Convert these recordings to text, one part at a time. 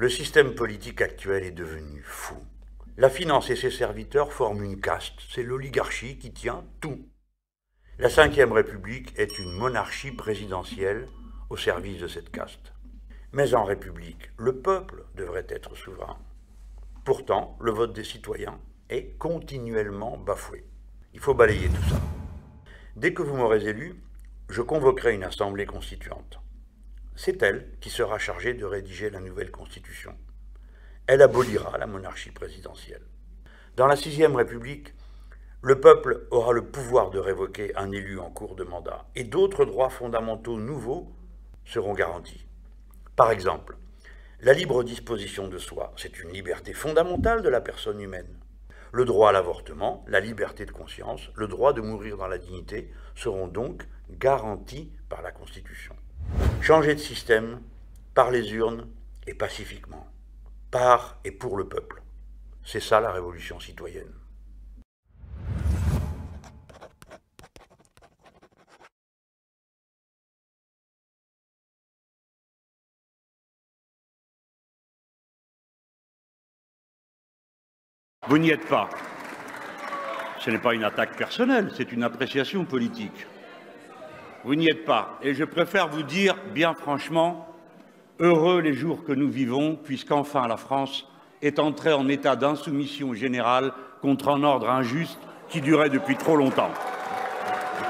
Le système politique actuel est devenu fou. La finance et ses serviteurs forment une caste, c'est l'oligarchie qui tient tout. La Ve République est une monarchie présidentielle au service de cette caste. Mais en République, le peuple devrait être souverain. Pourtant, le vote des citoyens est continuellement bafoué. Il faut balayer tout ça. Dès que vous m'aurez élu, je convoquerai une assemblée constituante. C'est elle qui sera chargée de rédiger la nouvelle constitution. Elle abolira la monarchie présidentielle. Dans la VIe République, le peuple aura le pouvoir de révoquer un élu en cours de mandat et d'autres droits fondamentaux nouveaux seront garantis. Par exemple, la libre disposition de soi, c'est une liberté fondamentale de la personne humaine. Le droit à l'avortement, la liberté de conscience, le droit de mourir dans la dignité seront donc garantis par la Constitution. Changer de système par les urnes et pacifiquement, par et pour le peuple. C'est ça la révolution citoyenne. Vous n'y êtes pas. Ce n'est pas une attaque personnelle, c'est une appréciation politique. Vous n'y êtes pas. Et je préfère vous dire, bien franchement, heureux les jours que nous vivons, puisqu'enfin la France est entrée en état d'insoumission générale contre un ordre injuste qui durait depuis trop longtemps.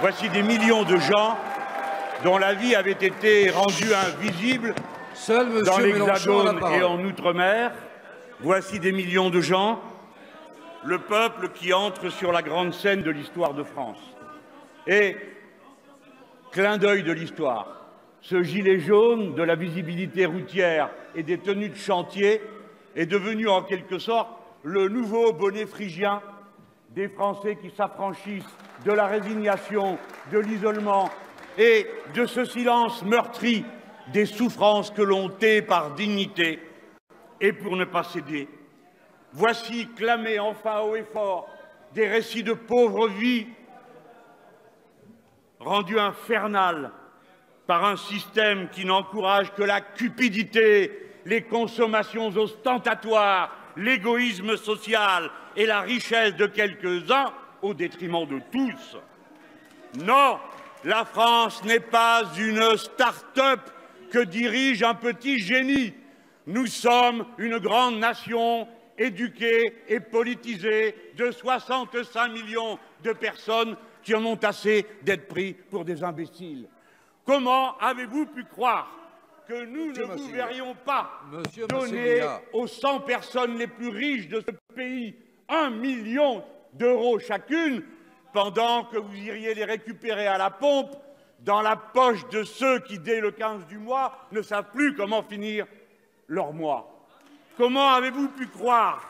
Voici des millions de gens dont la vie avait été rendue invisible dans l'Hexagone et en Outre-mer. Voici des millions de gens, le peuple qui entre sur la grande scène de l'histoire de France. Et, clin d'œil de l'histoire, ce gilet jaune de la visibilité routière et des tenues de chantier est devenu en quelque sorte le nouveau bonnet phrygien des Français qui s'affranchissent de la résignation, de l'isolement et de ce silence meurtri des souffrances que l'on tait par dignité et pour ne pas céder. Voici clamés enfin haut et fort des récits de pauvres vies rendues infernales par un système qui n'encourage que la cupidité, les consommations ostentatoires, l'égoïsme social et la richesse de quelques-uns au détriment de tous. Non, la France n'est pas une start-up que dirige un petit génie. Nous sommes une grande nation éduquée et politisée de 65 millions de personnes qui en ont assez d'être pris pour des imbéciles. Comment avez-vous pu croire que nous ne vous verrions pas donner aux 100 personnes les plus riches de ce pays 1 million d'euros chacune, pendant que vous iriez les récupérer à la pompe dans la poche de ceux qui, dès le 15 du mois, ne savent plus comment finir leur mois? Comment avez-vous pu croire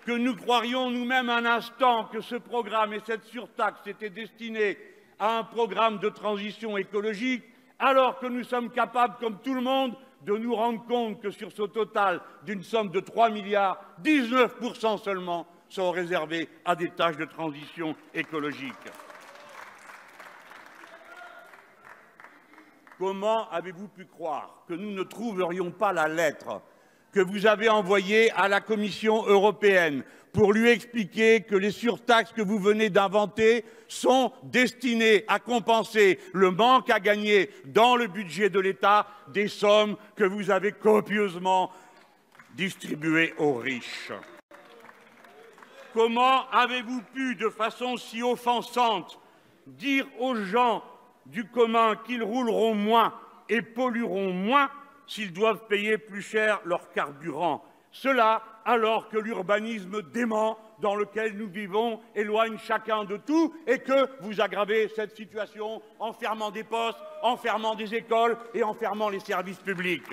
que nous croirions nous-mêmes un instant que ce programme et cette surtaxe étaient destinés à un programme de transition écologique, alors que nous sommes capables, comme tout le monde, de nous rendre compte que sur ce total d'une somme de 3 milliards, 19% seulement sont réservés à des tâches de transition écologique? Comment avez-vous pu croire que nous ne trouverions pas la lettre que vous avez envoyée à la Commission européenne pour lui expliquer que les surtaxes que vous venez d'inventer sont destinées à compenser le manque à gagner dans le budget de l'État des sommes que vous avez copieusement distribuées aux riches? Comment avez-vous pu, de façon si offensante, dire aux gens du commun qu'ils rouleront moins et pollueront moins s'ils doivent payer plus cher leur carburant? Cela alors que l'urbanisme dément dans lequel nous vivons éloigne chacun de tout et que vous aggravez cette situation en fermant des postes, en fermant des écoles et en fermant les services publics.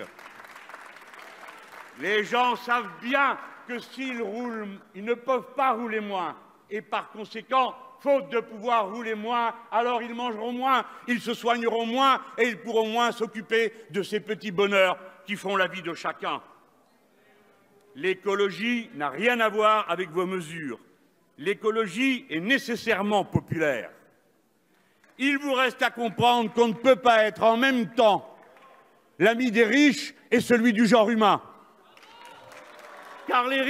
Les gens savent bien que s'ils roulent, ils ne peuvent pas rouler moins et par conséquent, faute de pouvoir rouler moins, alors ils mangeront moins, ils se soigneront moins et ils pourront moins s'occuper de ces petits bonheurs qui font la vie de chacun. L'écologie n'a rien à voir avec vos mesures. L'écologie est nécessairement populaire. Il vous reste à comprendre qu'on ne peut pas être en même temps l'ami des riches et celui du genre humain. car les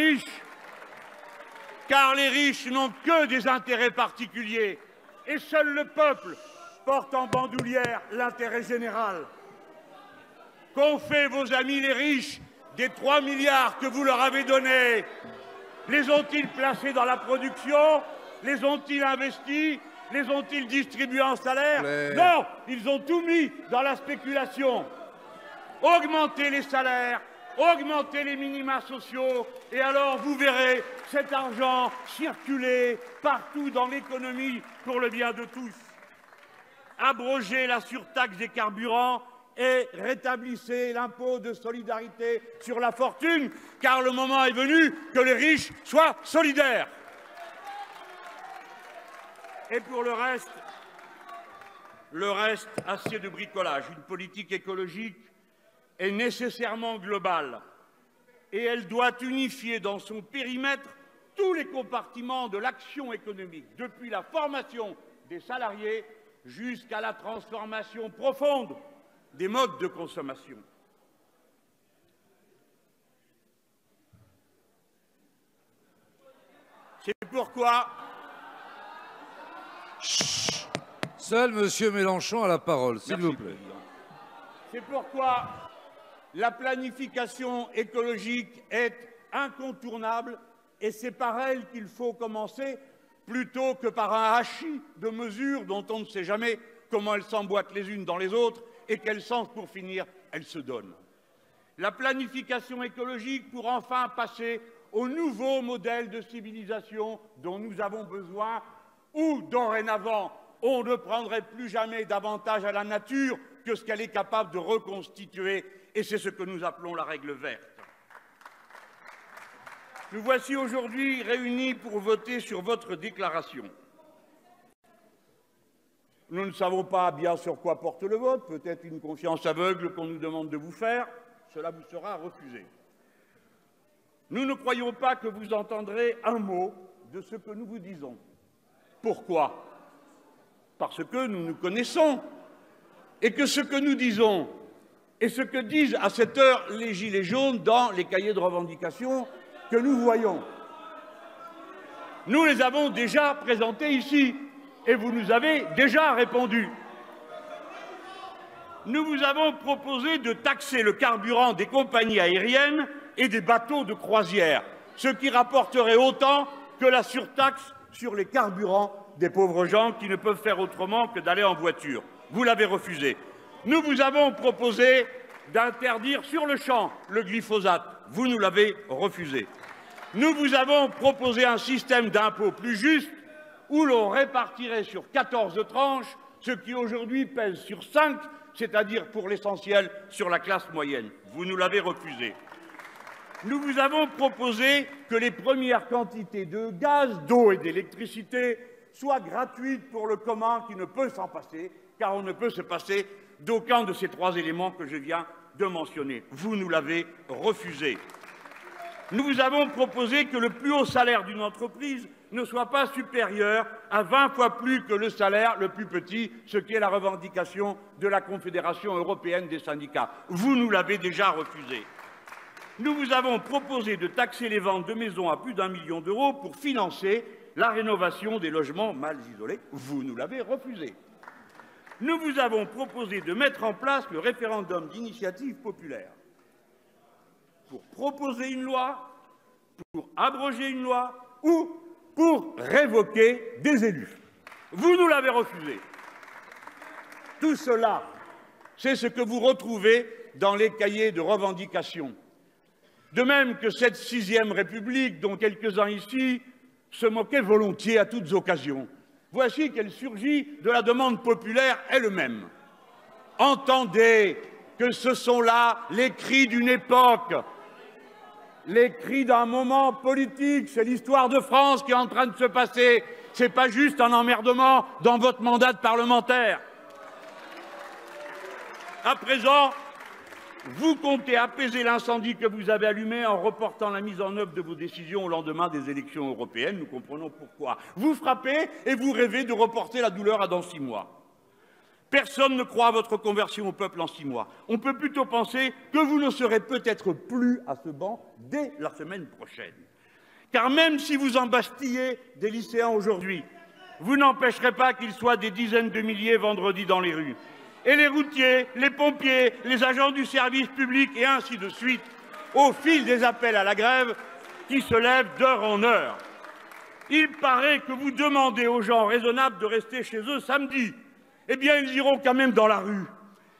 riches n'ont que des intérêts particuliers, et seul le peuple porte en bandoulière l'intérêt général. Qu'ont fait vos amis les riches des 3 milliards que vous leur avez donnés? Les ont-ils placés dans la production? Les ont-ils investis? Les ont-ils distribués en salaire? Non, ils ont tout mis dans la spéculation. Augmentez les salaires, augmentez les minima sociaux, et alors vous verrez cet argent circuler partout dans l'économie pour le bien de tous. Abrogez la surtaxe des carburants et rétablissez l'impôt de solidarité sur la fortune, car le moment est venu que les riches soient solidaires. Et pour le reste, assez de bricolage. Une politique écologique est nécessairement globale et elle doit unifier dans son périmètre tous les compartiments de l'action économique, depuis la formation des salariés jusqu'à la transformation profonde des modes de consommation. C'est pourquoi... Seul M. Mélenchon a la parole, s'il vous plaît. C'est pourquoi la planification écologique est incontournable et c'est par elle qu'il faut commencer plutôt que par un hachis de mesures dont on ne sait jamais comment elles s'emboîtent les unes dans les autres et quel sens, pour finir, elles se donnent. La planification écologique pour enfin passer au nouveau modèle de civilisation dont nous avons besoin, où, dorénavant, on ne prendrait plus jamais davantage à la nature que ce qu'elle est capable de reconstituer, et c'est ce que nous appelons la règle verte. Nous voici aujourd'hui réunis pour voter sur votre déclaration. Nous ne savons pas bien sur quoi porte le vote, peut-être une confiance aveugle qu'on nous demande de vous faire, cela vous sera refusé. Nous ne croyons pas que vous entendrez un mot de ce que nous vous disons. Pourquoi? Parce que nous nous connaissons et que ce que nous disons et ce que disent à cette heure les gilets jaunes dans les cahiers de revendication que nous voyons. Nous les avons déjà présentés ici et vous nous avez déjà répondu. Nous vous avons proposé de taxer le carburant des compagnies aériennes et des bateaux de croisière, ce qui rapporterait autant que la surtaxe sur les carburants des pauvres gens qui ne peuvent faire autrement que d'aller en voiture. Vous l'avez refusé. Nous vous avons proposé d'interdire sur le champ le glyphosate. Vous nous l'avez refusé. Nous vous avons proposé un système d'impôt plus juste où l'on répartirait sur 14 tranches ce qui aujourd'hui pèse sur 5, c'est-à-dire pour l'essentiel sur la classe moyenne. Vous nous l'avez refusé. Nous vous avons proposé que les premières quantités de gaz, d'eau et d'électricité soient gratuites pour le commun qui ne peut s'en passer, car on ne peut se passer d'aucun de ces 3 éléments que je viens de mentionner. Vous nous l'avez refusé. Nous vous avons proposé que le plus haut salaire d'une entreprise ne soit pas supérieur à 20 fois plus que le salaire le plus petit, ce qui est la revendication de la Confédération européenne des syndicats. Vous nous l'avez déjà refusé. Nous vous avons proposé de taxer les ventes de maisons à plus d'1 million d'euros pour financer la rénovation des logements mal isolés. Vous nous l'avez refusé. Nous vous avons proposé de mettre en place le référendum d'initiative populaire pour proposer une loi, pour abroger une loi ou pour révoquer des élus. Vous nous l'avez refusé. Tout cela, c'est ce que vous retrouvez dans les cahiers de revendication. De même que cette 6e République, dont quelques-uns ici se moquaient volontiers à toutes occasions, voici qu'elle surgit de la demande populaire elle-même. Entendez que ce sont là les cris d'une époque, les cris d'un moment politique. C'est l'histoire de France qui est en train de se passer. Ce n'est pas juste un emmerdement dans votre mandat de parlementaire. À présent, vous comptez apaiser l'incendie que vous avez allumé en reportant la mise en œuvre de vos décisions au lendemain des élections européennes. Nous comprenons pourquoi. Vous frappez et vous rêvez de reporter la douleur à dans 6 mois. Personne ne croit à votre conversion au peuple en 6 mois. On peut plutôt penser que vous ne serez peut-être plus à ce banc dès la semaine prochaine. Car même si vous embastillez des lycéens aujourd'hui, vous n'empêcherez pas qu'ils soient des dizaines de milliers vendredi dans les rues. Et les routiers, les pompiers, les agents du service public et ainsi de suite, au fil des appels à la grève qui se lèvent d'heure en heure. Il paraît que vous demandez aux gens raisonnables de rester chez eux samedi. Eh bien, ils iront quand même dans la rue.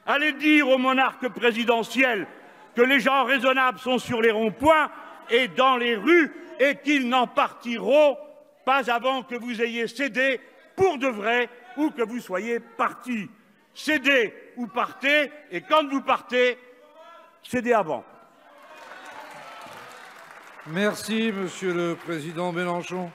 Allez dire au monarque présidentiel que les gens raisonnables sont sur les ronds-points et dans les rues et qu'ils n'en partiront pas avant que vous ayez cédé pour de vrai ou que vous soyez partis. Cédez ou partez, et quand vous partez, cédez avant. Merci, Monsieur le Président Mélenchon.